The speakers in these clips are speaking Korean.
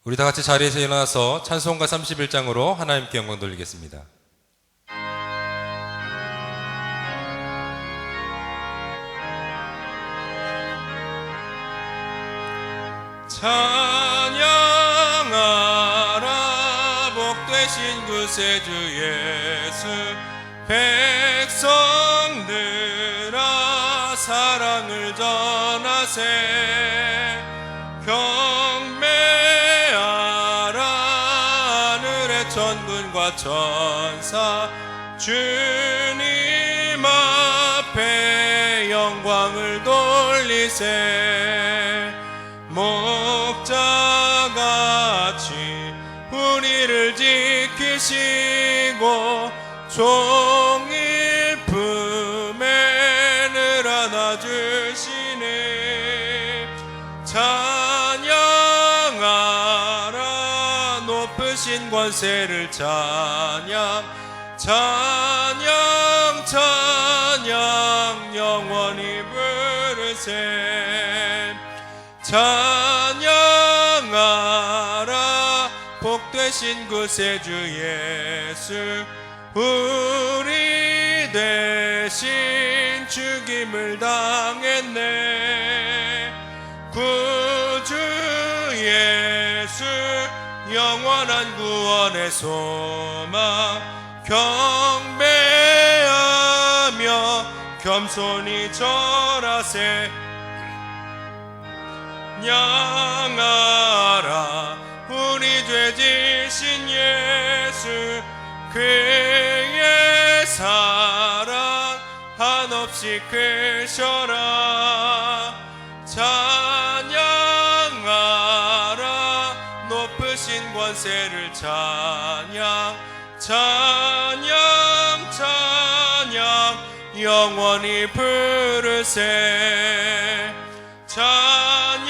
우리 다 같이 자리에서 일어나서 찬송가 31장으로 하나님께 영광 돌리겠습니다. 찬양하라 복되신 구세주 예수, 백성들아 사랑을 전하세. 경배하라 하늘의 천군과 천사, 주님 앞에 영광을 돌리세. 목자같이 우리를 지키시고 종일 품에 늘 안아주시네. 찬양하라 높으신 권세를 찬양, 찬양 찬양 영원히 부르세. 찬양하라 복되신 구세주 예수, 우리 대신 죽임을 당했네. 구주 예수 영원한 구원의 소망, 경배하며 겸손히 절하세. 양하라 우리 죄 지신 예수, 그의 사랑 한없이 크셔라. 찬양하라 높으신 권세를 찬양, 찬양 찬양 영원히 부르세. 찬양하라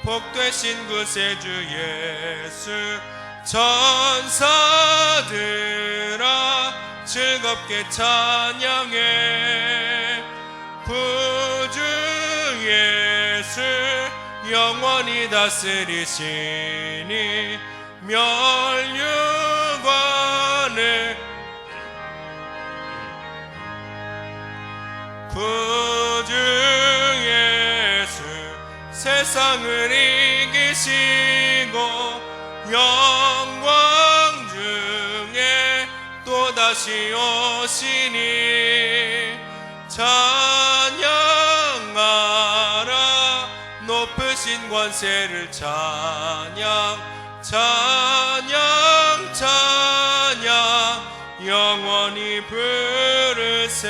복되신 구세주 예수, 천사들아 즐겁게 찬양해. 구주 예수 영원히 다스리시니 멸류관을. 구주 예수 세상을 이기시고 영광 중에 또다시 오시니. 찬양하라 높으신 권세를 찬양, 찬양 찬양 영원히 부르세.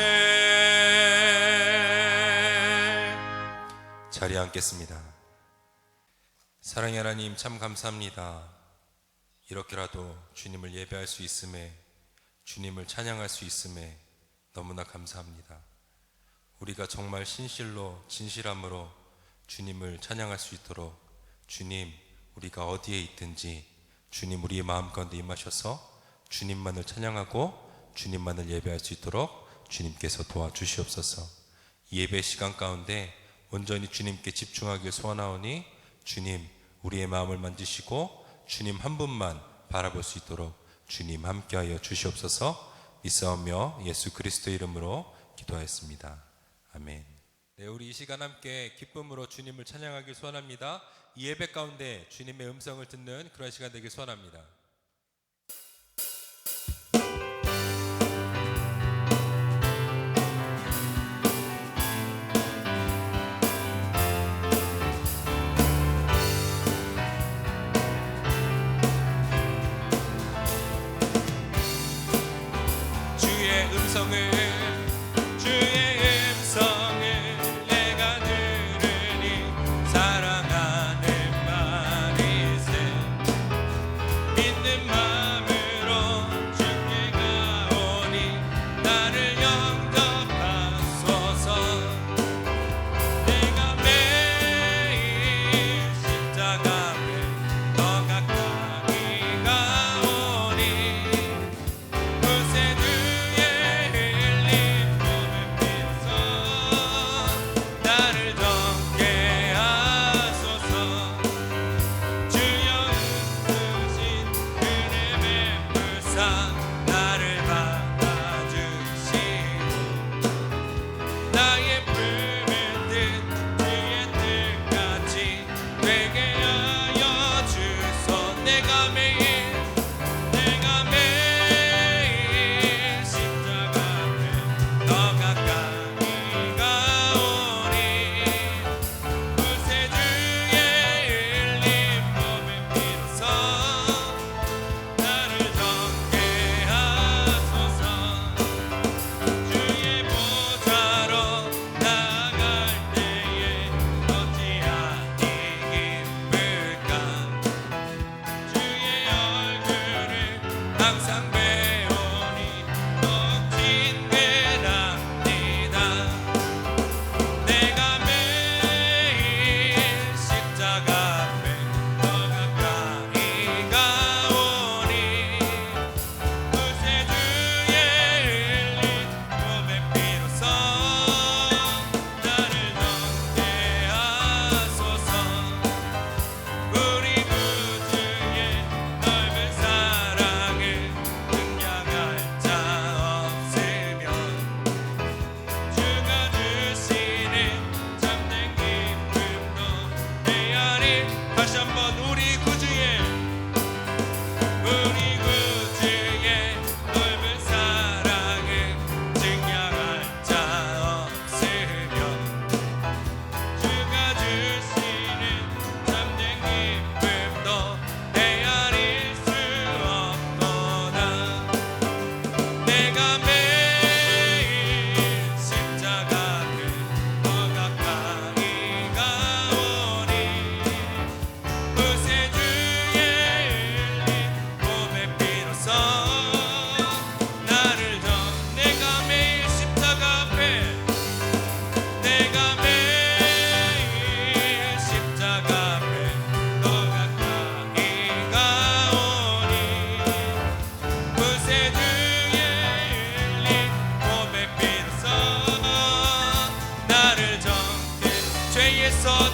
자리에 앉겠습니다. 사랑의 하나님, 참 감사합니다. 이렇게라도 주님을 예배할 수 있음에, 주님을 찬양할 수 있음에 너무나 감사합니다. 우리가 정말 신실로 진실함으로 주님을 찬양할 수 있도록 주님, 우리가 어디에 있든지 주님 우리의 마음 가운데 임하셔서 주님만을 찬양하고 주님만을 예배할 수 있도록 주님께서 도와주시옵소서. 이 예배 시간 가운데 온전히 주님께 집중하길 소원하오니 주님 우리의 마음을 만지시고 주님 한 분만 바라볼 수 있도록 주님 함께하여 주시옵소서. 믿사오며 예수 그리스도 이름으로 기도하였습니다. 아멘. 네, 우리 이 시간 함께 기쁨으로 주님을 찬양하길 소원합니다. 이 예배 가운데 주님의 음성을 듣는 그런 시간 되길 소원합니다. 주의 음성을 내가 들으니 사랑하는 말이세.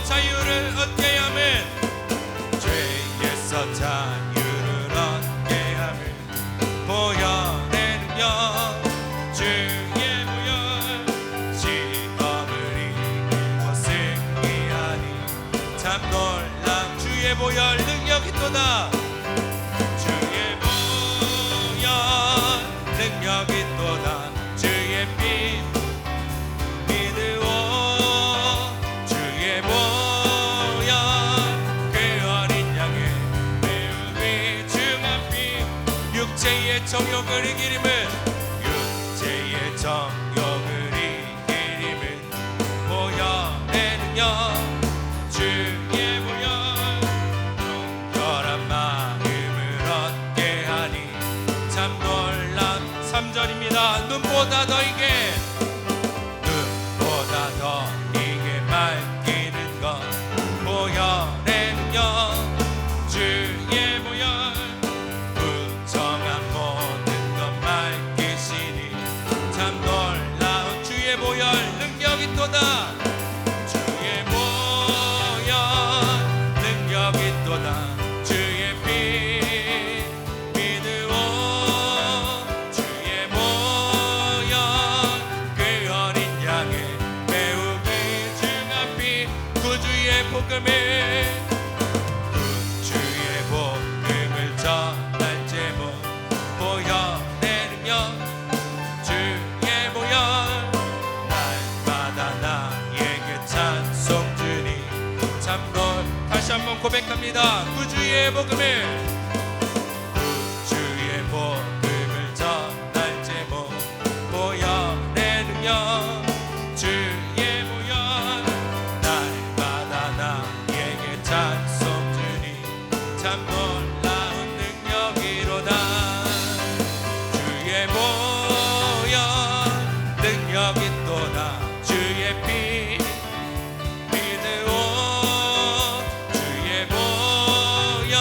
자유를 얻게 함은 죄에서 자유를 얻게 함을 보혈의 능력 주의 보혈 시험을 이기고 승리하니 참 놀라운 주의 보혈 능력이 또다 주의 보혈 능력이 또다 주의 피 믿으오 주의 보혈 그 어린 양의 매우 귀중한 피 육체의 정욕을 이기림은 육체의 정욕을 이기림은 보혈의 능력 주의 보혈 동결한 마음을 얻게 하니 참 놀라운 3절입니다 눈보다 더 이게 눈보다 더 이게 밝히는 것 보혈의 능력 주의 보혈 부정한 모든 것 밝히시니 참 놀라운 주의 보혈 능력이 또다 주의 보혈 능력이 또다 주의 피 믿으오 주의 보혈 그 어린 양의 매우 귀중한 피 구주의 복음을 구주의 복음을 전할 제목 보혈의 능력 주의 보혈 날마다 나에게 찬송 주니 참놀 다시 한번 고백합니다 구주의 복음을 구주의 복음을 전할 제목 보혈의 능력 주의 보혈 날마다 나에게 찬송 주니 참 놀라운 능력이로다 주의 보혈 능력이 또다 주의 피 믿으오 주의 보혈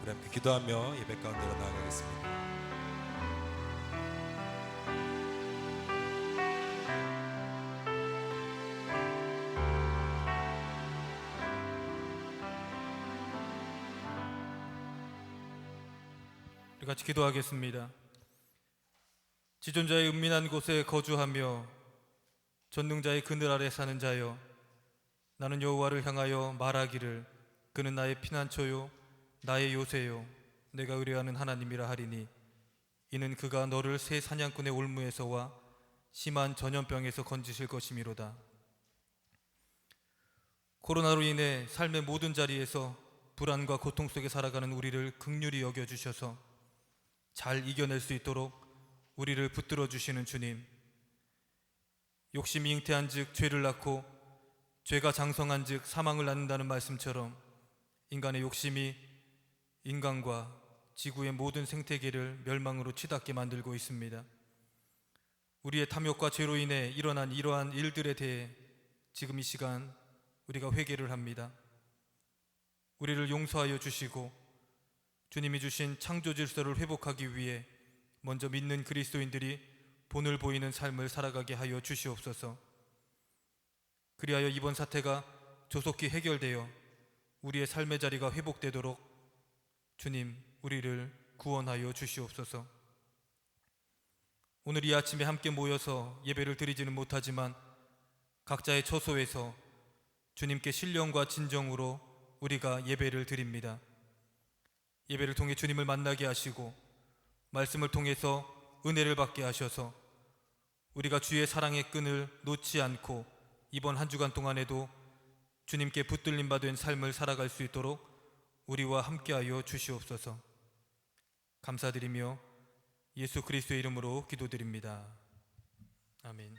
우리 함께 기도하며 예배 가운데로 나아가겠습니다. 우리 같이 기도하겠습니다. 지존자의 은밀한 곳에 거주하며 전능자의 그늘 아래 사는 자여, 나는 여호와를 향하여 말하기를 그는 나의 피난처요 나의 요새요 내가 의뢰하는 하나님이라 하리니 이는 그가 너를 새 사냥꾼의 올무에서와 심한 전염병에서 건지실 것이미로다. 코로나로 인해 삶의 모든 자리에서 불안과 고통 속에 살아가는 우리를 긍휼히 여겨주셔서 잘 이겨낼 수 있도록 우리를 붙들어 주시는 주님, 욕심이 잉태한 즉 죄를 낳고 죄가 장성한 즉 사망을 낳는다는 말씀처럼 인간의 욕심이 인간과 지구의 모든 생태계를 멸망으로 치닫게 만들고 있습니다. 우리의 탐욕과 죄로 인해 일어난 이러한 일들에 대해 지금 이 시간 우리가 회개를 합니다. 우리를 용서하여 주시고 주님이 주신 창조 질서를 회복하기 위해 먼저 믿는 그리스도인들이 본을 보이는 삶을 살아가게 하여 주시옵소서. 그리하여 이번 사태가 조속히 해결되어 우리의 삶의 자리가 회복되도록 주님 우리를 구원하여 주시옵소서. 오늘 이 아침에 함께 모여서 예배를 드리지는 못하지만 각자의 처소에서 주님께 신령과 진정으로 우리가 예배를 드립니다. 예배를 통해 주님을 만나게 하시고 말씀을 통해서 은혜를 받게 하셔서 우리가 주의 사랑의 끈을 놓지 않고 이번 한 주간 동안에도 주님께 붙들림 받은 삶을 살아갈 수 있도록 우리와 함께하여 주시옵소서. 감사드리며 예수 그리스도의 이름으로 기도드립니다. 아멘.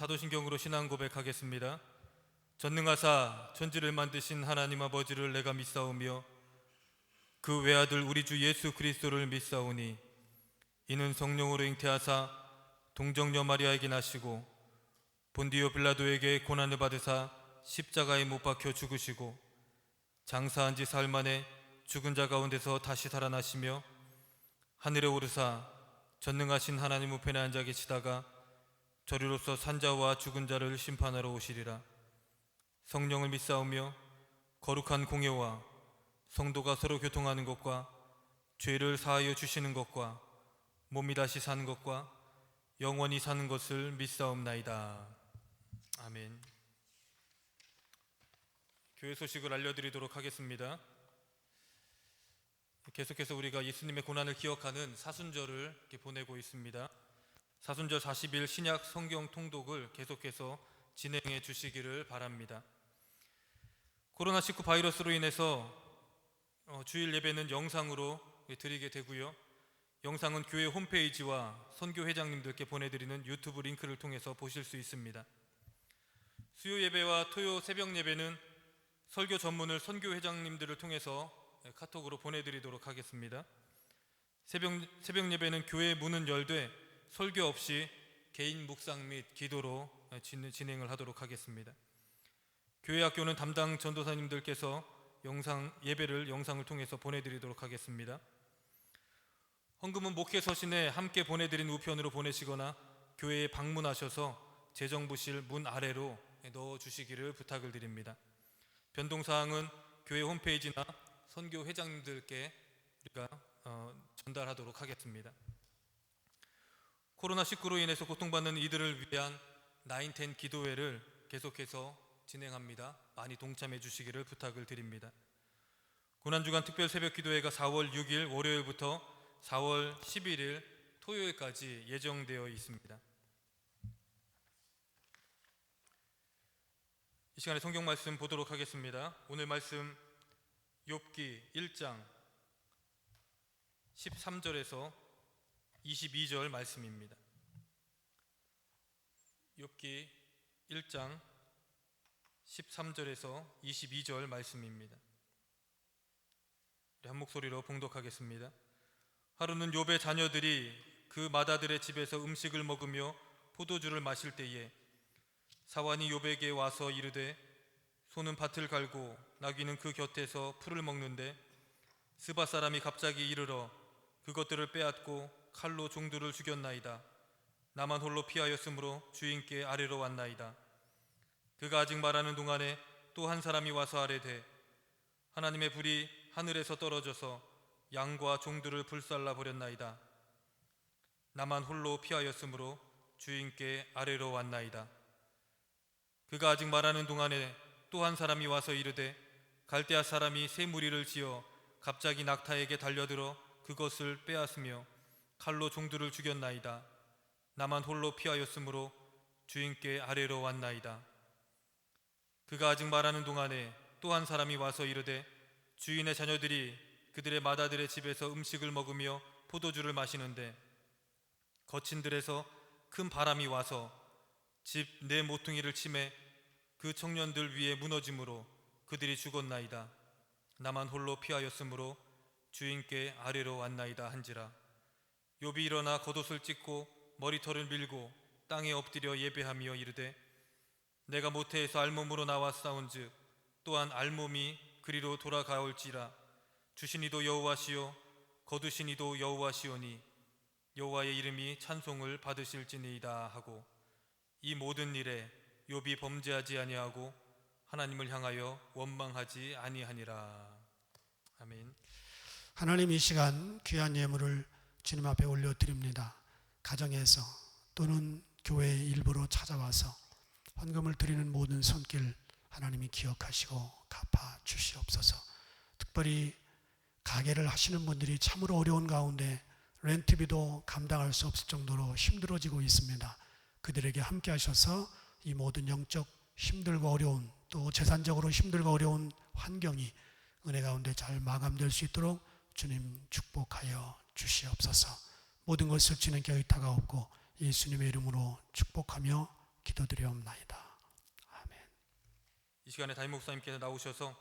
사도신경으로 신앙 고백하겠습니다. 전능하사 천지를 만드신 하나님 아버지를 내가 믿사오며 그 외아들 우리 주 예수 그리스도를 믿사오니 이는 성령으로 잉태하사 동정녀 마리아에게 나시고 본디오 빌라도에게 고난을 받으사 십자가에 못 박혀 죽으시고 장사한 지 사흘 만에 죽은 자 가운데서 다시 살아나시며 하늘에 오르사 전능하신 하나님 우편에 앉아 계시다가 저리로서 산자와 죽은 자를 심판하러 오시리라. 성령을 믿사오며 거룩한 공예와 성도가 서로 교통하는 것과 죄를 사하여 주시는 것과 몸이 다시 사는 것과 영원히 사는 것을 믿사옵나이다. 아멘. 교회 소식을 알려드리도록 하겠습니다. 계속해서 우리가 예수님의 고난을 기억하는 사순절을 이렇게 보내고 있습니다. 사순절 40일 신약 성경 통독을 계속해서 진행해 주시기를 바랍니다. 코로나19 바이러스로 인해서 주일 예배는 영상으로 드리게 되고요. 영상은 교회 홈페이지와 선교 회장님들께 보내드리는 유튜브 링크를 통해서 보실 수 있습니다. 수요 예배와 토요 새벽 예배는 설교 전문을 선교 회장님들을 통해서 카톡으로 보내드리도록 하겠습니다. 새벽 예배는 교회 문은 열되 설교 없이 개인 묵상 및 기도로 진행을 하도록 하겠습니다. 교회 학교는 담당 전도사님들께서 예배를 영상을 통해서 보내드리도록 하겠습니다. 헌금은 목회 서신에 함께 보내드린 우편으로 보내시거나 교회에 방문하셔서 재정부실 문 아래로 넣어주시기를 부탁을 드립니다. 변동사항은 교회 홈페이지나 선교 회장님들께 우리가 전달하도록 하겠습니다. 코로나19로 인해서 고통받는 이들을 위한 910 기도회를 계속해서 진행합니다. 많이 동참해 주시기를 부탁을 드립니다. 고난주간 특별 새벽 기도회가 4월 6일 월요일부터 4월 11일 토요일까지 예정되어 있습니다. 이 시간에 성경 말씀 보도록 하겠습니다. 오늘 말씀 욥기 1장 13절에서 22절 말씀입니다. 욥기 1장 13절에서 22절 말씀입니다. 한 목소리로 봉독하겠습니다. 하루는 욥의 자녀들이 그 맏아들의 집에서 음식을 먹으며 포도주를 마실 때에 사환이 욥에게 와서 이르되 소는 밭을 갈고 나귀는 그 곁에서 풀을 먹는데 스바 사람이 갑자기 이르러 그것들을 빼앗고 칼로 종들을 죽였나이다. 나만 홀로 피하였으므로 주인께 아래로 왔나이다. 그가 아직 말하는 동안에 또 한 사람이 와서 아뢰되 하나님의 불이 하늘에서 떨어져서 양과 종들을 불살라 버렸나이다. 나만 홀로 피하였으므로 주인께 아래로 왔나이다. 그가 아직 말하는 동안에 또 한 사람이 와서 이르되 갈대아 사람이 새 무리를 지어 갑자기 낙타에게 달려들어 그것을 빼앗으며 칼로 종들을 죽였나이다. 나만 홀로 피하였으므로 주인께 아래로 왔나이다. 그가 아직 말하는 동안에 또 한 사람이 와서 이르되 주인의 자녀들이 그들의 맏아들의 집에서 음식을 먹으며 포도주를 마시는데 거친 들에서 큰 바람이 와서 집 네 모퉁이를 치매 그 청년들 위에 무너짐으로 그들이 죽었나이다. 나만 홀로 피하였으므로 주인께 아래로 왔나이다 한지라. 욥이 일어나 겉옷을 찢고 머리털을 밀고 땅에 엎드려 예배하며 이르되 내가 모태에서 알몸으로 나와 싸운즉 또한 알몸이 그리로 돌아가올지라. 주신 이도 여호와시요 거두신 이도 여호와시오니 여호와의 이름이 찬송을 받으실지니이다 하고 이 모든 일에 욥이 범죄하지 아니하고 하나님을 향하여 원망하지 아니하니라. 아멘. 하나님, 이 시간 귀한 예물을 주님 앞에 올려드립니다. 가정에서 또는 교회 일부로 찾아와서 헌금을 드리는 모든 손길 하나님이 기억하시고 갚아 주시옵소서. 특별히 가게를 하시는 분들이 참으로 어려운 가운데 렌트비도 감당할 수 없을 정도로 힘들어지고 있습니다. 그들에게 함께 하셔서 이 모든 영적 힘들고 어려운, 또 재산적으로 힘들고 어려운 환경이 은혜 가운데 잘 마감될 수 있도록 주님 축복하여 주시옵소서. 모든 것을 주님께 의탁하옵고 예수님의 이름으로 축복하며 기도드리옵나이다. 아멘. 이 시간에 담임 목사님께서 나오셔서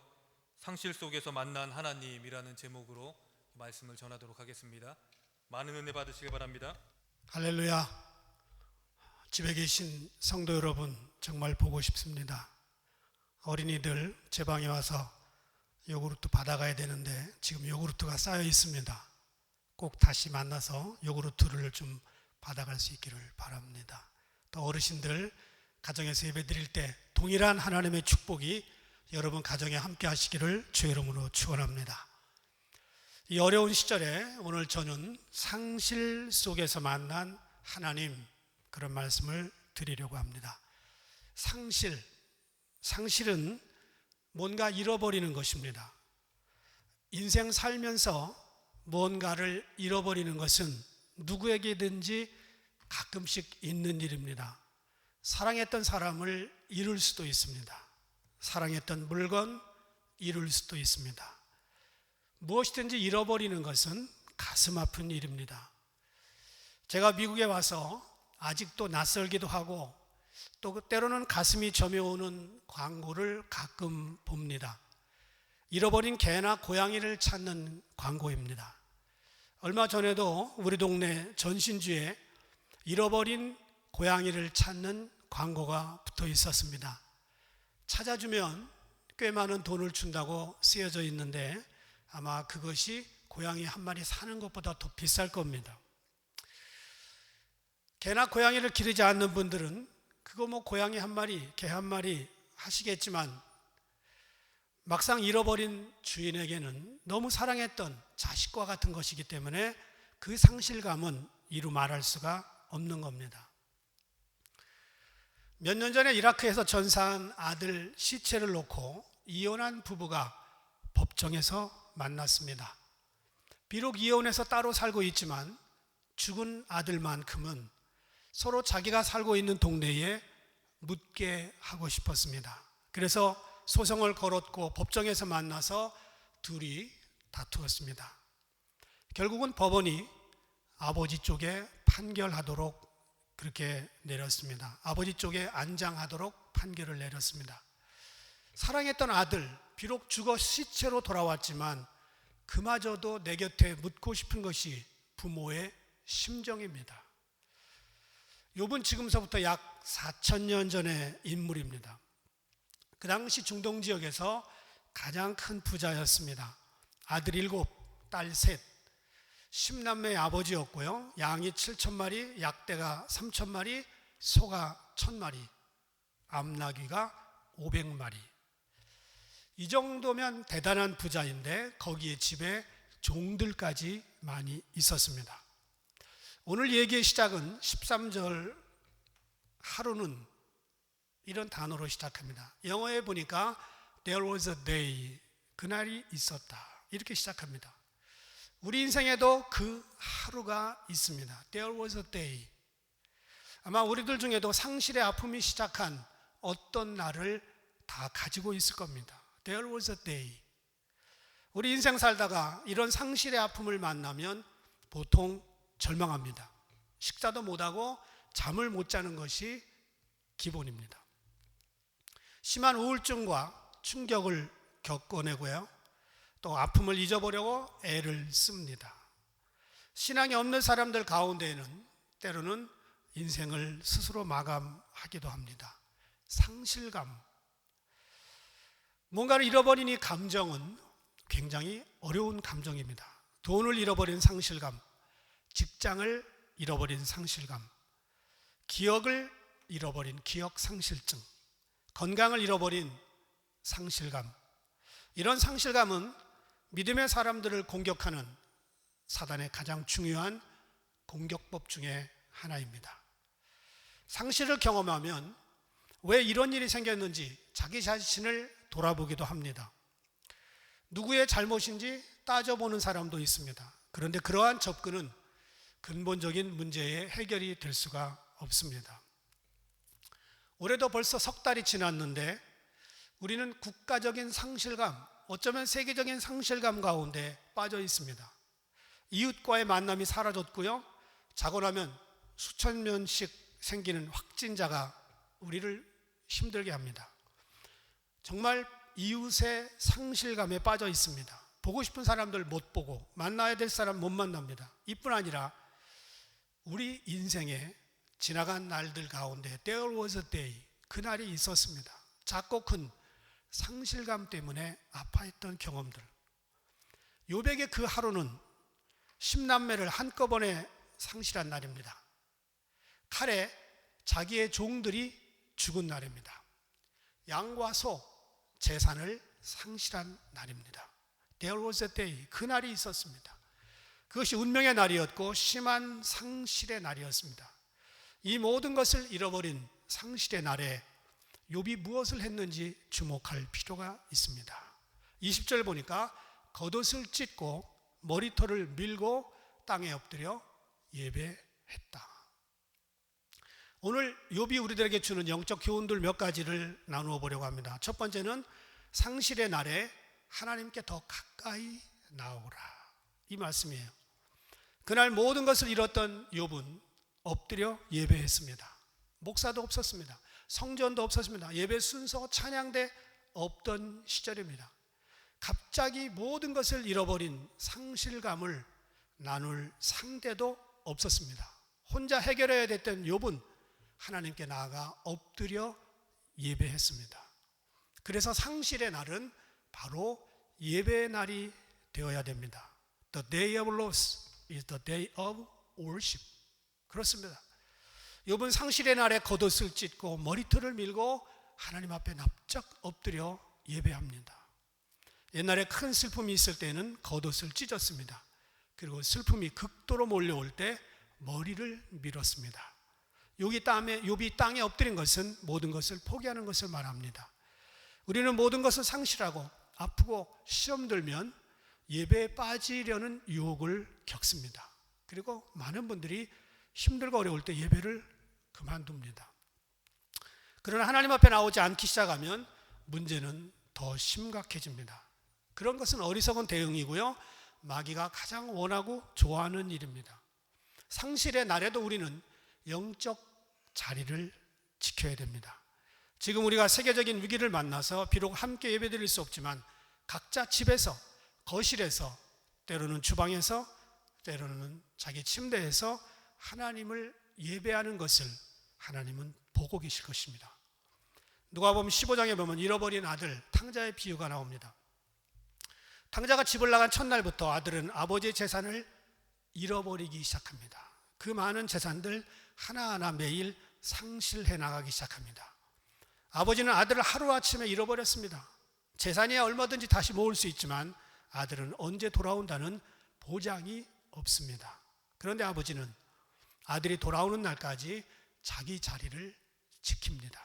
상실 속에서 만난 하나님이라는 제목으로 말씀을 전하도록 하겠습니다. 많은 은혜 받으시길 바랍니다. 할렐루야. 집에 계신 성도 여러분, 정말 보고 싶습니다. 어린이들 제 방에 와서 요구르트 받아가야 되는데 지금 요구르트가 쌓여 있습니다. 꼭 다시 만나서 요구르트를 좀 받아갈 수 있기를 바랍니다. 또 어르신들 가정에서 예배 드릴 때 동일한 하나님의 축복이 여러분 가정에 함께 하시기를 주의 이름으로 축원합니다. 이 어려운 시절에 오늘 저는 상실 속에서 만난 하나님, 그런 말씀을 드리려고 합니다. 상실은 뭔가 잃어버리는 것입니다. 인생 살면서 뭔가를 잃어버리는 것은 누구에게든지 가끔씩 있는 일입니다. 사랑했던 사람을 잃을 수도 있습니다. 사랑했던 물건 잃을 수도 있습니다. 무엇이든지 잃어버리는 것은 가슴 아픈 일입니다. 제가 미국에 와서 아직도 낯설기도 하고 또 때로는 가슴이 저며오는 광고를 가끔 봅니다. 잃어버린 개나 고양이를 찾는 광고입니다. 얼마 전에도 우리 동네 전신주에 잃어버린 고양이를 찾는 광고가 붙어 있었습니다. 찾아주면 꽤 많은 돈을 준다고 쓰여져 있는데 아마 그것이 고양이 한 마리 사는 것보다 더 비쌀 겁니다. 개나 고양이를 기르지 않는 분들은 그거 뭐 고양이 한 마리, 개 한 마리 하시겠지만 막상 잃어버린 주인에게는 너무 사랑했던 자식과 같은 것이기 때문에 그 상실감은 이루 말할 수가 없는 겁니다. 몇 년 전에 이라크에서 전사한 아들 시체를 놓고 이혼한 부부가 법정에서 만났습니다. 비록 이혼해서 따로 살고 있지만 죽은 아들만큼은 서로 자기가 살고 있는 동네에 묻게 하고 싶었습니다. 그래서 소송을 걸었고 법정에서 만나서 둘이 다투었습니다. 결국은 법원이 아버지 쪽에 판결하도록 그렇게 내렸습니다. 아버지 쪽에 안장하도록 판결을 내렸습니다. 사랑했던 아들, 비록 죽어 시체로 돌아왔지만 그마저도 내 곁에 묻고 싶은 것이 부모의 심정입니다. 욥은 지금서부터 약 4,000년 전의 인물입니다. 그 당시 중동 지역에서 가장 큰 부자였습니다. 아들 7, 딸 3, 10남매의 아버지였고요. 양이 7,000마리, 약대가 3,000마리, 소가 1,000마리, 암나귀가 500마리. 이 정도면 대단한 부자인데 거기에 집에 종들까지 많이 있었습니다. 오늘 얘기의 시작은 13절 하루는 이런 단어로 시작합니다. 영어에 보니까 There was a day, 그날이 있었다, 이렇게 시작합니다. 우리 인생에도 그 하루가 있습니다. There was a day. 아마 우리들 중에도 상실의 아픔이 시작한 어떤 날을 다 가지고 있을 겁니다. There was a day. 우리 인생 살다가 이런 상실의 아픔을 만나면 보통 절망합니다. 식사도 못하고 잠을 못 자는 것이 기본입니다. 심한 우울증과 충격을 겪어내고요, 또 아픔을 잊어보려고 애를 씁니다. 신앙이 없는 사람들 가운데에는 때로는 인생을 스스로 마감하기도 합니다. 상실감, 뭔가를 잃어버린 이 감정은 굉장히 어려운 감정입니다. 돈을 잃어버린 상실감, 직장을 잃어버린 상실감, 기억을 잃어버린 기억 상실증, 건강을 잃어버린 상실감. 이런 상실감은 믿음의 사람들을 공격하는 사단의 가장 중요한 공격법 중에 하나입니다. 상실을 경험하면 왜 이런 일이 생겼는지 자기 자신을 돌아보기도 합니다. 누구의 잘못인지 따져보는 사람도 있습니다. 그런데 그러한 접근은 근본적인 문제의 해결이 될 수가 없습니다. 올해도 벌써 석 달이 지났는데 우리는 국가적인 상실감, 어쩌면 세계적인 상실감 가운데 빠져 있습니다. 이웃과의 만남이 사라졌고요, 자고 나면 수천 명씩 생기는 확진자가 우리를 힘들게 합니다. 정말 이웃의 상실감에 빠져 있습니다. 보고 싶은 사람들 못 보고, 만나야 될 사람 못 만납니다. 이뿐 아니라 우리 인생에 지나간 날들 가운데 There was a day, 그날이 있었습니다. 작고 큰 상실감 때문에 아파했던 경험들. 욥에게 그 하루는 10남매를 한꺼번에 상실한 날입니다. 칼에 자기의 종들이 죽은 날입니다. 양과 소, 재산을 상실한 날입니다. There was a day, 그날이 있었습니다. 그것이 운명의 날이었고 심한 상실의 날이었습니다. 이 모든 것을 잃어버린 상실의 날에 욥이 무엇을 했는지 주목할 필요가 있습니다. 20절 보니까 겉옷을 찢고 머리털을 밀고 땅에 엎드려 예배했다. 오늘 욥이 우리들에게 주는 영적 교훈들 몇 가지를 나누어 보려고 합니다. 첫 번째는 상실의 날에 하나님께 더 가까이 나오라, 이 말씀이에요. 그날 모든 것을 잃었던 욥은 엎드려 예배했습니다. 목사도 없었습니다. 성전도 없었습니다. 예배 순서, 찬양대 없던 시절입니다. 갑자기 모든 것을 잃어버린 상실감을 나눌 상대도 없었습니다. 혼자 해결해야 됐던 욥은 하나님께 나아가 엎드려 예배했습니다. 그래서 상실의 날은 바로 예배의 날이 되어야 됩니다. The day of loss is the day of worship. 그렇습니다. 욥은 상실의 날에 겉옷을 찢고 머리털을 밀고 하나님 앞에 납작 엎드려 예배합니다. 옛날에 큰 슬픔이 있을 때는 겉옷을 찢었습니다. 그리고 슬픔이 극도로 몰려올 때 머리를 밀었습니다. 욥이 땅에 엎드린 것은 모든 것을 포기하는 것을 말합니다. 우리는 모든 것을 상실하고 아프고 시험 들면 예배에 빠지려는 유혹을 겪습니다. 그리고 많은 분들이 힘들고 어려울 때 예배를 그만둡니다. 그러나 하나님 앞에 나오지 않기 시작하면 문제는 더 심각해집니다. 그런 것은 어리석은 대응이고요, 마귀가 가장 원하고 좋아하는 일입니다. 상실의 날에도 우리는 영적 자리를 지켜야 됩니다. 지금 우리가 세계적인 위기를 만나서 비록 함께 예배드릴 수 없지만 각자 집에서, 거실에서, 때로는 주방에서, 때로는 자기 침대에서 하나님을 예배하는 것을 하나님은 보고 계실 것입니다. 누가복음 15장에 보면 잃어버린 아들 탕자의 비유가 나옵니다. 탕자가 집을 나간 첫날부터 아들은 아버지의 재산을 잃어버리기 시작합니다. 그 많은 재산들 하나하나 매일 상실해 나가기 시작합니다. 아버지는 아들을 하루아침에 잃어버렸습니다. 재산이야 얼마든지 다시 모을 수 있지만 아들은 언제 돌아온다는 보장이 없습니다. 그런데 아버지는 아들이 돌아오는 날까지 자기 자리를 지킵니다.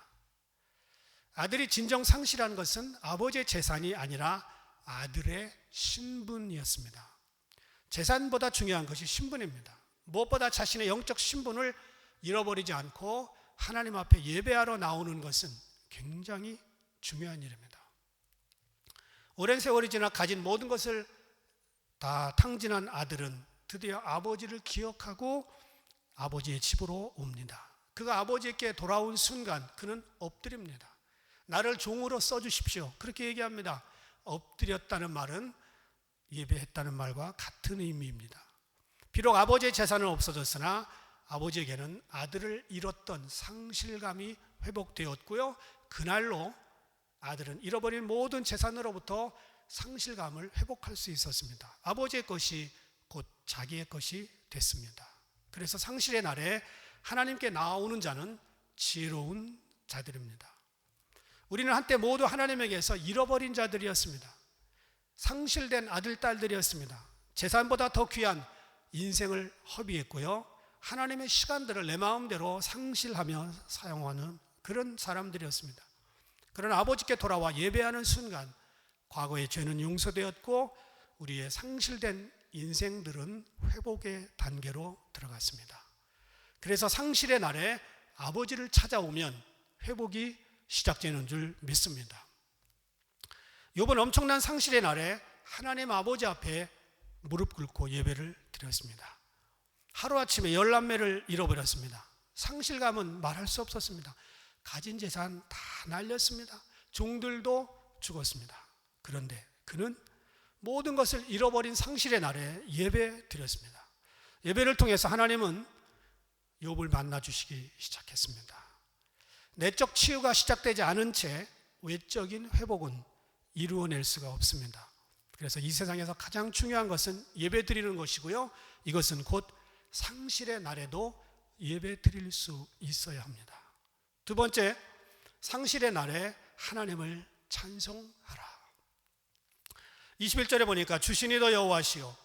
아들이 진정 상실한 것은 아버지의 재산이 아니라 아들의 신분이었습니다. 재산보다 중요한 것이 신분입니다. 무엇보다 자신의 영적 신분을 잃어버리지 않고 하나님 앞에 예배하러 나오는 것은 굉장히 중요한 일입니다. 오랜 세월이 지나 가진 모든 것을 다 탕진한 아들은 드디어 아버지를 기억하고 아버지의 집으로 옵니다. 그가 아버지께 돌아온 순간 그는 엎드립니다. 나를 종으로 써주십시오. 그렇게 얘기합니다. 엎드렸다는 말은 예배했다는 말과 같은 의미입니다. 비록 아버지의 재산은 없어졌으나 아버지에게는 아들을 잃었던 상실감이 회복되었고요. 그날로 아들은 잃어버린 모든 재산으로부터 상실감을 회복할 수 있었습니다. 아버지의 것이 곧 자기의 것이 됐습니다. 그래서 상실의 날에 하나님께 나오는 자는 지혜로운 자들입니다. 우리는 한때 모두 하나님에게서 잃어버린 자들이었습니다. 상실된 아들, 딸들이었습니다. 재산보다 더 귀한 인생을 허비했고요. 하나님의 시간들을 내 마음대로 상실하며 사용하는 그런 사람들이었습니다. 그러나 아버지께 돌아와 예배하는 순간 과거의 죄는 용서되었고 우리의 상실된 인생들은 회복의 단계로 들어갔습니다. 그래서 상실의 날에 아버지를 찾아오면 회복이 시작되는 줄 믿습니다. 욥은 엄청난 상실의 날에 하나님 아버지 앞에 무릎 꿇고 예배를 드렸습니다. 하루아침에 11매를 잃어버렸습니다. 상실감은 말할 수 없었습니다. 가진 재산 다 날렸습니다. 종들도 죽었습니다. 그런데 그는 모든 것을 잃어버린 상실의 날에 예배 드렸습니다. 예배를 통해서 하나님은 욥을 만나주시기 시작했습니다. 내적 치유가 시작되지 않은 채 외적인 회복은 이루어낼 수가 없습니다. 그래서 이 세상에서 가장 중요한 것은 예배 드리는 것이고요. 이것은 곧 상실의 날에도 예배 드릴 수 있어야 합니다. 두 번째, 상실의 날에 하나님을 찬송하라. 21절에 보니까 주시니도 여호와시요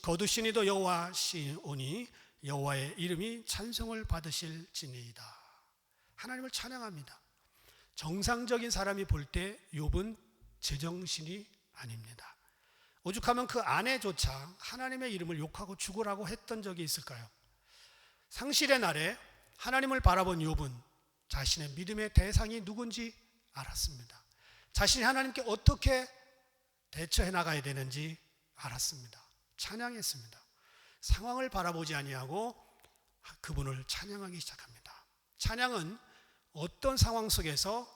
거두시니도 여호와시오니 여호와의 이름이 찬송을 받으실지니이다. 하나님을 찬양합니다. 정상적인 사람이 볼 때 욥은 제정신이 아닙니다. 오죽하면 그 아내조차 하나님의 이름을 욕하고 죽으라고 했던 적이 있을까요? 상실의 날에 하나님을 바라본 욥은 자신의 믿음의 대상이 누군지 알았습니다. 자신이 하나님께 어떻게 대처해 나가야 되는지 알았습니다. 찬양했습니다. 상황을 바라보지 아니하고 그분을 찬양하기 시작합니다. 찬양은 어떤 상황 속에서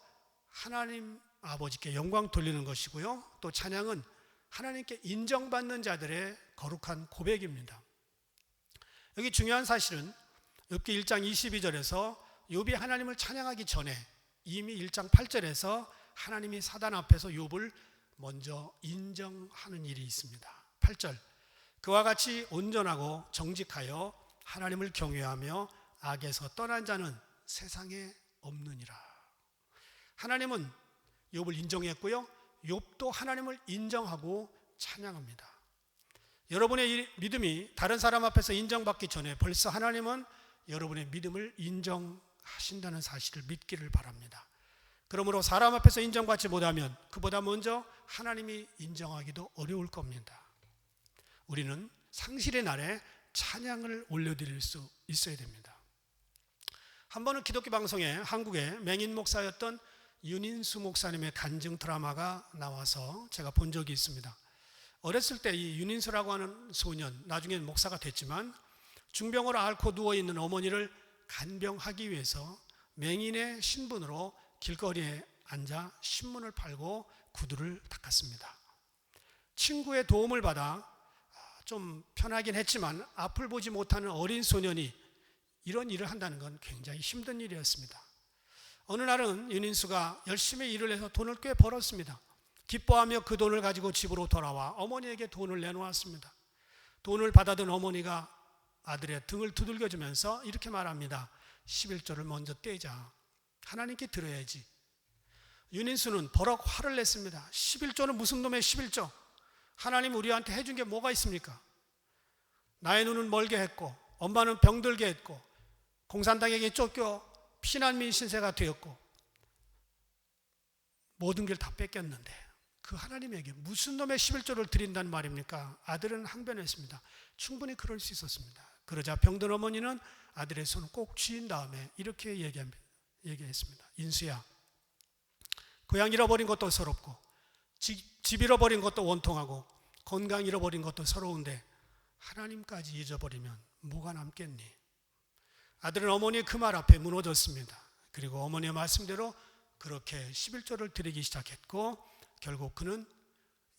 하나님 아버지께 영광 돌리는 것이고요. 또 찬양은 하나님께 인정받는 자들의 거룩한 고백입니다. 여기 중요한 사실은 욥기 1장 22절에서 욥이 하나님을 찬양하기 전에 이미 1장 8절에서 하나님이 사단 앞에서 욥을 먼저 인정하는 일이 있습니다. 8절, 그와 같이 온전하고 정직하여 하나님을 경외하며 악에서 떠난 자는 세상에 없느니라. 하나님은 욥을 인정했고요. 욥도 하나님을 인정하고 찬양합니다. 여러분의 믿음이 다른 사람 앞에서 인정받기 전에 벌써 하나님은 여러분의 믿음을 인정하신다는 사실을 믿기를 바랍니다. 그러므로 사람 앞에서 인정받지 못하면 그보다 먼저 하나님이 인정하기도 어려울 겁니다. 우리는 상실의 날에 찬양을 올려드릴 수 있어야 됩니다. 한 번은 기독교 방송에 한국의 맹인 목사였던 윤인수 목사님의 간증 드라마가 나와서 제가 본 적이 있습니다. 어렸을 때 이 윤인수라고 하는 소년, 나중엔 목사가 됐지만 중병으로 앓고 누워있는 어머니를 간병하기 위해서 맹인의 신분으로 길거리에 앉아 신문을 팔고 구두를 닦았습니다. 친구의 도움을 받아 좀 편하긴 했지만 앞을 보지 못하는 어린 소년이 이런 일을 한다는 건 굉장히 힘든 일이었습니다. 어느 날은 윤인수가 열심히 일을 해서 돈을 꽤 벌었습니다. 기뻐하며 그 돈을 가지고 집으로 돌아와 어머니에게 돈을 내놓았습니다. 돈을 받아든 어머니가 아들의 등을 두들겨주면서 이렇게 말합니다. 11조를 먼저 떼자. 하나님께 드려야지. 윤인수는 버럭 화를 냈습니다. 11조는 무슨 놈의 11조? 하나님 우리한테 해준 게 뭐가 있습니까? 나의 눈은 멀게 했고 엄마는 병들게 했고 공산당에게 쫓겨 피난민 신세가 되었고 모든 걸 다 뺏겼는데 그 하나님에게 무슨 놈의 11조를 드린다는 말입니까? 아들은 항변했습니다. 충분히 그럴 수 있었습니다. 그러자 병든 어머니는 아들의 손을 꼭 쥐인 다음에 이렇게 얘기했습니다. 인수야, 고향 잃어버린 것도 서럽고 집 잃어버린 것도 원통하고 건강 잃어버린 것도 서러운데 하나님까지 잊어버리면 뭐가 남겠니? 아들은 어머니의 그 말 앞에 무너졌습니다. 그리고 어머니의 말씀대로 그렇게 11조를 드리기 시작했고 결국 그는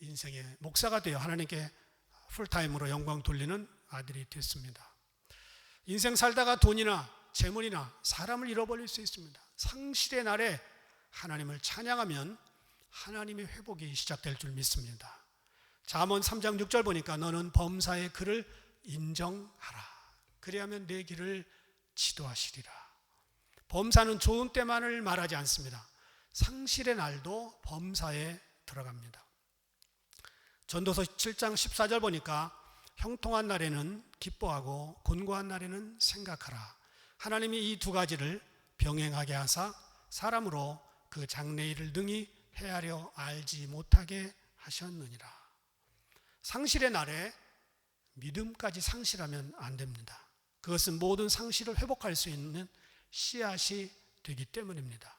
인생의 목사가 되어 하나님께 풀타임으로 영광 돌리는 아들이 됐습니다. 인생 살다가 돈이나 재물이나 사람을 잃어버릴 수 있습니다. 상실의 날에 하나님을 찬양하면 하나님의 회복이 시작될 줄 믿습니다. 잠언 3장 6절 보니까 너는 범사의 그를 인정하라. 그리하면 내 길을 지도하시리라. 범사는 좋은 때만을 말하지 않습니다. 상실의 날도 범사에 들어갑니다. 전도서 7장 14절 보니까 형통한 날에는 기뻐하고 곤고한 날에는 생각하라. 하나님이 이 두 가지를 병행하게 하사 사람으로 그 장래일을 능히 헤아려 알지 못하게 하셨느니라. 상실의 날에 믿음까지 상실하면 안 됩니다. 그것은 모든 상실을 회복할 수 있는 씨앗이 되기 때문입니다.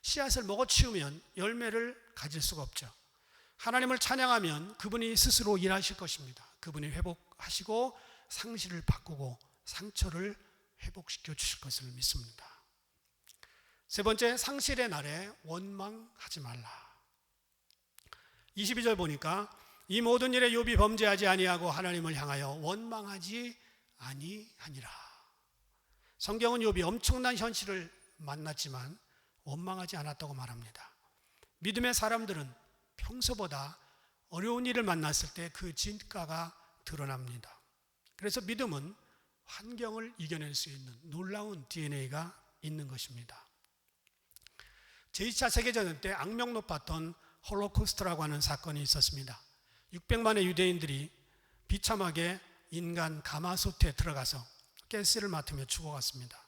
씨앗을 먹어치우면 열매를 가질 수가 없죠. 하나님을 찬양하면 그분이 스스로 일하실 것입니다. 그분이 회복하시고 상실을 바꾸고 상처를 회복시켜 주실 것을 믿습니다. 세 번째, 상실의 날에 원망하지 말라. 22절 보니까 이 모든 일에 욥이 범죄하지 아니하고 하나님을 향하여 원망하지 아니하니라. 성경은 욥이 엄청난 현실을 만났지만 원망하지 않았다고 말합니다. 믿음의 사람들은 평소보다 어려운 일을 만났을 때 그 진가가 드러납니다. 그래서 믿음은 환경을 이겨낼 수 있는 놀라운 DNA가 있는 것입니다. 제2차 세계대전 때 악명 높았던 홀로코스트라고 하는 사건이 있었습니다. 600만의 유대인들이 비참하게 인간 가마솥에 들어가서 가스를 맡으며 죽어갔습니다.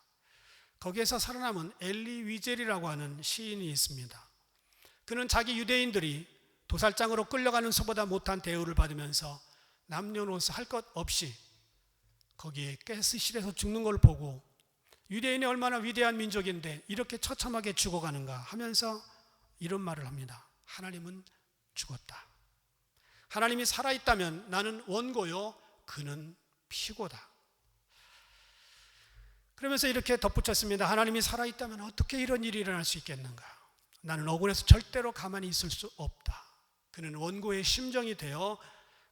거기에서 살아남은 엘리 위젤이라고 하는 시인이 있습니다. 그는 자기 유대인들이 도살장으로 끌려가는 수보다 못한 대우를 받으면서 남녀노소 할 것 없이 거기에 가스실에서 죽는 걸 보고 유대인이 얼마나 위대한 민족인데 이렇게 처참하게 죽어가는가 하면서 이런 말을 합니다. 하나님은 죽었다. 하나님이 살아있다면 나는 원고요, 그는 피고다. 그러면서 이렇게 덧붙였습니다. 하나님이 살아있다면 어떻게 이런 일이 일어날 수 있겠는가? 나는 억울해서 절대로 가만히 있을 수 없다. 그는 원고의 심정이 되어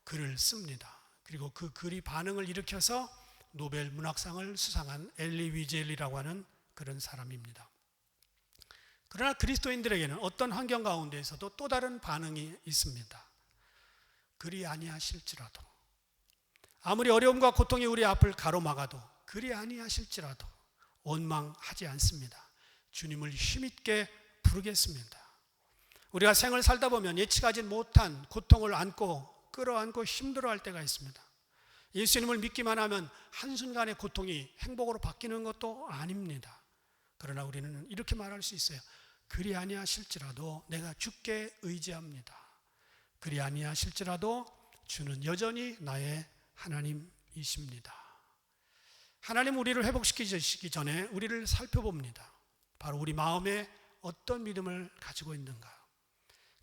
글을 씁니다. 그리고 그 글이 반응을 일으켜서 노벨 문학상을 수상한 엘리 위젤이라고 하는 그런 사람입니다. 그러나 그리스도인들에게는 어떤 환경 가운데에서도 또 다른 반응이 있습니다. 그리 아니하실지라도, 아무리 어려움과 고통이 우리 앞을 가로막아도 그리 아니하실지라도 원망하지 않습니다. 주님을 힘있게 부르겠습니다. 우리가 생을 살다 보면 예측하지 못한 고통을 안고 끌어안고 힘들어할 때가 있습니다. 예수님을 믿기만 하면 한순간의 고통이 행복으로 바뀌는 것도 아닙니다. 그러나 우리는 이렇게 말할 수 있어요. 그리 아니하실지라도 내가 주께 의지합니다. 그리 아니하실지라도 주는 여전히 나의 하나님이십니다. 하나님 우리를 회복시키시기 전에 우리를 살펴봅니다. 바로 우리 마음에 어떤 믿음을 가지고 있는가.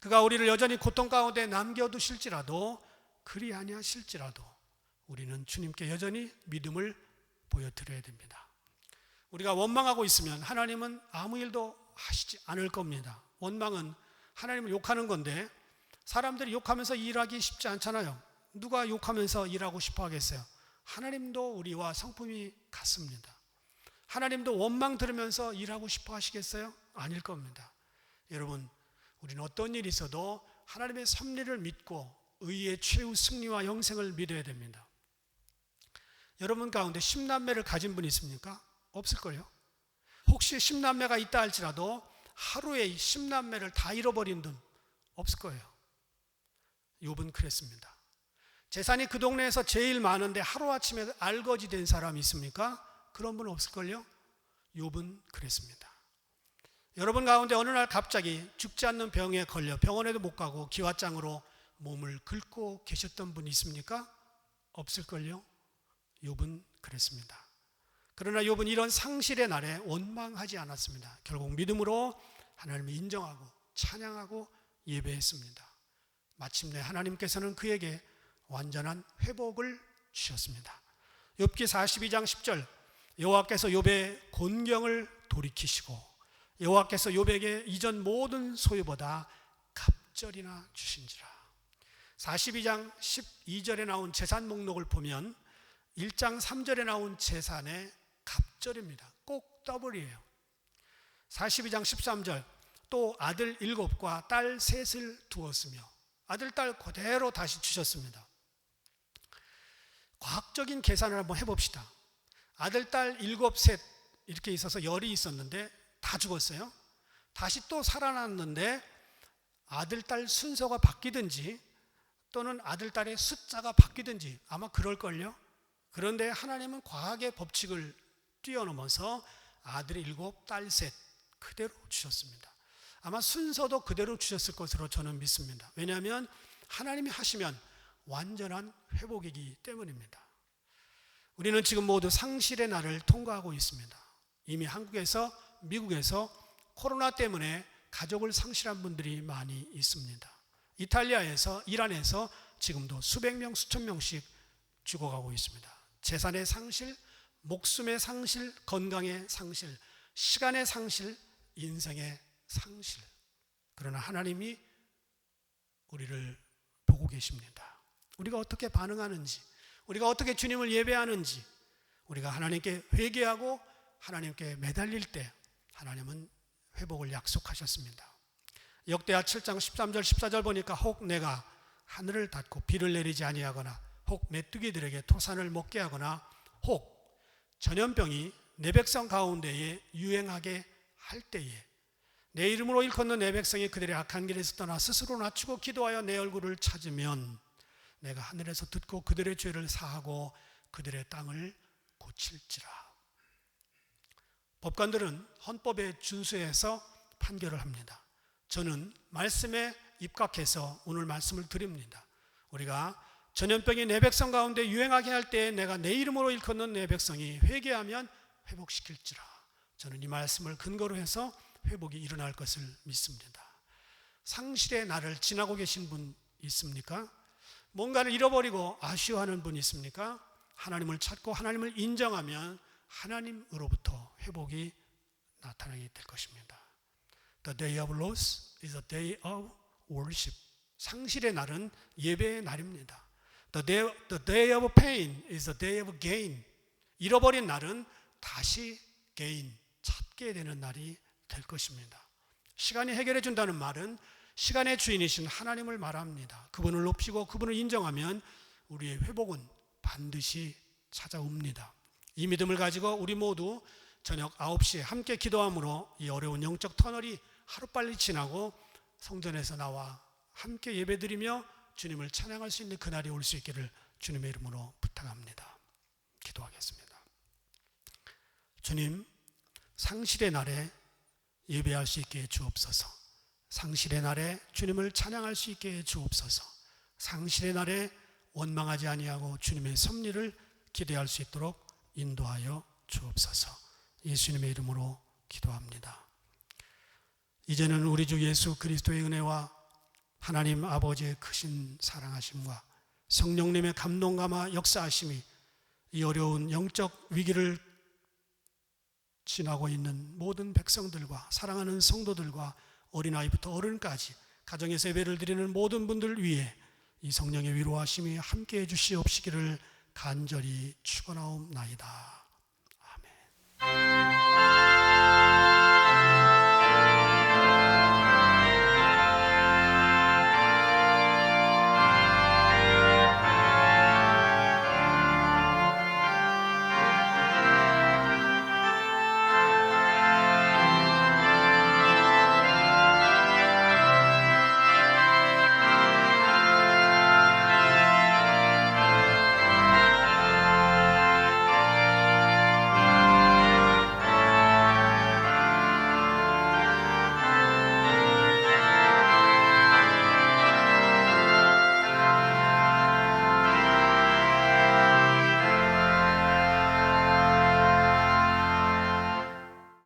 그가 우리를 여전히 고통 가운데 남겨두실지라도 그리 아니하실지라도 우리는 주님께 여전히 믿음을 보여드려야 됩니다. 우리가 원망하고 있으면 하나님은 아무 일도 하시지 않을 겁니다. 원망은 하나님을 욕하는 건데 사람들이 욕하면서 일하기 쉽지 않잖아요. 누가 욕하면서 일하고 싶어 하겠어요? 하나님도 우리와 성품이 같습니다. 하나님도 원망 들으면서 일하고 싶어 하시겠어요? 아닐 겁니다. 여러분, 우리는 어떤 일이 있어도 하나님의 섭리를 믿고 의의 최후 승리와 영생을 믿어야 됩니다. 여러분 가운데 10남매를 가진 분 있습니까? 없을걸요? 혹시 10남매가 있다 할지라도 하루에 10남매를 다 잃어버린 분 없을 거예요. 욥은 그랬습니다. 재산이 그 동네에서 제일 많은데 하루아침에 알거지 된 사람이 있습니까? 그런 분 없을걸요? 욥은 그랬습니다. 여러분 가운데 어느 날 갑자기 죽지 않는 병에 걸려 병원에도 못 가고 기왓장으로 몸을 긁고 계셨던 분 있습니까? 없을걸요? 욥은 그랬습니다. 그러나 욥은 이런 상실의 날에 원망하지 않았습니다. 결국 믿음으로 하나님을 인정하고 찬양하고 예배했습니다. 마침내 하나님께서는 그에게 완전한 회복을 주셨습니다. 욥기 42장 10절, 여호와께서 욥의 곤경을 돌이키시고 여호와께서 욥에게 이전 모든 소유보다 갑절이나 주신지라. 42장 12절에 나온 재산 목록을 보면 1장 3절에 나온 재산의 갑절입니다. 꼭 더블이에요. 42장 13절, 또 아들 7과 딸 3을 두었으며 아들 딸 그대로 다시 주셨습니다. 과학적인 계산을 한번 해봅시다. 아들 딸 7, 셋 이렇게 있어서 열이 있었는데 다 죽었어요. 다시 또 살아났는데 아들 딸 순서가 바뀌든지 또는 아들 딸의 숫자가 바뀌든지 아마 그럴걸요. 그런데 하나님은 과학의 법칙을 뛰어넘어서 아들 7, 딸 3 그대로 주셨습니다. 아마 순서도 그대로 주셨을 것으로 저는 믿습니다. 왜냐하면 하나님이 하시면 완전한 회복이기 때문입니다. 우리는 지금 모두 상실의 날을 통과하고 있습니다. 이미 한국에서 미국에서 코로나 때문에 가족을 상실한 분들이 많이 있습니다. 이탈리아에서 이란에서 지금도 수백 명 수천 명씩 죽어가고 있습니다. 재산의 상실, 목숨의 상실, 건강의 상실, 시간의 상실, 인생의 상실. 그러나 하나님이 우리를 보고 계십니다. 우리가 어떻게 반응하는지, 우리가 어떻게 주님을 예배하는지, 우리가 하나님께 회개하고 하나님께 매달릴 때 하나님은 회복을 약속하셨습니다. 역대하 7장 13절 14절 보니까 혹 내가 하늘을 닫고 비를 내리지 아니하거나 혹 메뚜기들에게 토산을 먹게 하거나 혹 전염병이 내 백성 가운데에 유행하게 할 때에 내 이름으로 일컫는 내 백성이 그들의 악한 길에서 떠나 스스로 낮추고 기도하여 내 얼굴을 찾으면 내가 하늘에서 듣고 그들의 죄를 사하고 그들의 땅을 고칠지라. 법관들은 헌법에 준수해서 판결을 합니다. 저는 말씀에 입각해서 오늘 말씀을 드립니다. 우리가 전염병이 내 백성 가운데 유행하게 할 때 내가 내 이름으로 일컫는 내 백성이 회개하면 회복시킬지라. 저는 이 말씀을 근거로 해서 회복이 일어날 것을 믿습니다. 상실의 날을 지나고 계신 분 있습니까? 뭔가를 잃어버리고 아쉬워하는 분 있습니까? 하나님을 찾고 하나님을 인정하면 하나님으로부터 회복이 나타나게 될 것입니다. The day of loss is a day of worship. 상실의 날은 예배의 날입니다. The day of pain is a day of gain. 잃어버린 날은 다시 gain, 찾게 되는 날이 될 것입니다. 시간이 해결해 준다는 말은 시간의 주인이신 하나님을 말합니다. 그분을 높이고 그분을 인정하면 우리의 회복은 반드시 찾아옵니다. 이 믿음을 가지고 우리 모두 저녁 9시에 함께 기도함으로 이 어려운 영적 터널이 하루빨리 지나고 성전에서 나와 함께 예배드리며 주님을 찬양할 수 있는 그날이 올 수 있기를 주님의 이름으로 부탁합니다. 기도하겠습니다. 주님, 상실의 날에 예배할 수 있게 해 주옵소서. 상실의 날에 주님을 찬양할 수 있게 해 주옵소서. 상실의 날에 원망하지 아니하고 주님의 섭리를 기대할 수 있도록 인도하여 주옵소서. 예수님의 이름으로 기도합니다. 이제는 우리 주 예수 그리스도의 은혜와 하나님 아버지의 크신 사랑하심과 성령님의 감동감화 역사하심이 이 어려운 영적 위기를 지나고 있는 모든 백성들과 사랑하는 성도들과 어린아이부터 어른까지 가정에서 예배를 드리는 모든 분들 위해 이 성령의 위로하심이 함께해 주시옵시기를 간절히 축원하옵나이다. 아멘.